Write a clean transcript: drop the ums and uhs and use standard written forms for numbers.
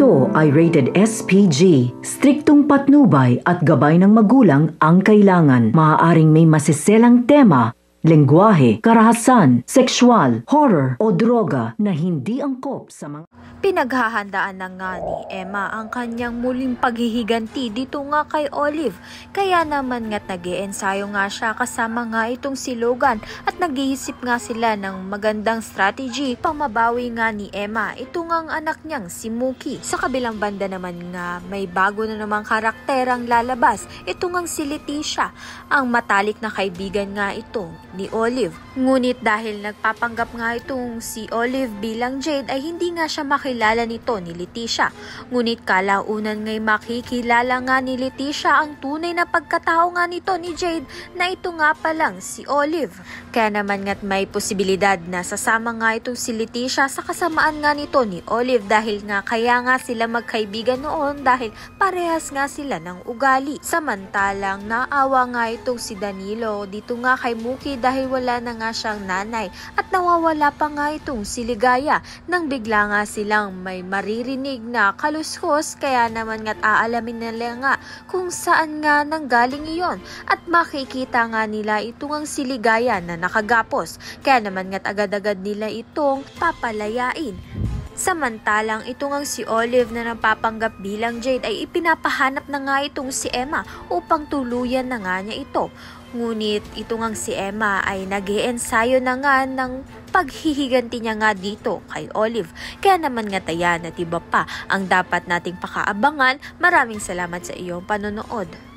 Ito ay rated SPG. Striktong patnubay at gabay ng magulang ang kailangan. Maaaring may masiselang tema, lengguwahe, karahasan, sexual, horror o droga na hindi angkop sa mga... Pinaghahandaan na nga ni Emma ang kanyang muling paghihiganti dito nga kay Olive. Kaya naman nga't nag-iensayo nga siya kasama nga itong si Logan at nag-iisip nga sila ng magandang strategy pang mabawi nga ni Emma. Ito nga ang anak niyang si Mookie. Sa kabilang banda naman nga may bago na namang karakterang lalabas. Ito nga si Leticia, ang matalik na kaibigan nga ito ni Olive. Ngunit dahil nagpapanggap nga itong si Olive bilang Jade ay hindi nga siya makilala nito ni Leticia. Ngunit kalaunan nga'y makikilala nga ni Leticia ang tunay na pagkatao nga nito ni Jade na ito nga palang si Olive. Kaya naman nga't may posibilidad na sasama nga itong si Leticia sa kasamaan nga nito ni Olive dahil nga kaya nga sila magkaibigan noon dahil parehas nga sila ng ugali. Samantalang naawa nga itong si Danilo dito nga kay Mookie dahil wala na nga siyang nanay at nawawala pa nga itong si Ligaya nang bigla nga silang may maririnig na kaluskos. Kaya naman nga't aalamin nila nga kung saan nga nanggaling iyon at makikita nga nila itong ang si Ligaya na nakagapos. Kaya naman nga't agad-agad nila itong papalayain. Samantalang ito ngang si Olive na napapanggap bilang Jade ay ipinapahanap na nga itong si Emma upang tuluyan na nga niya ito. Ngunit ito ngang si Emma ay nag-iensayo na nga ng paghihiganti niya nga dito kay Olive. Kaya naman nga tayan at iba pa ang dapat nating pakaabangan. Maraming salamat sa iyong panonood.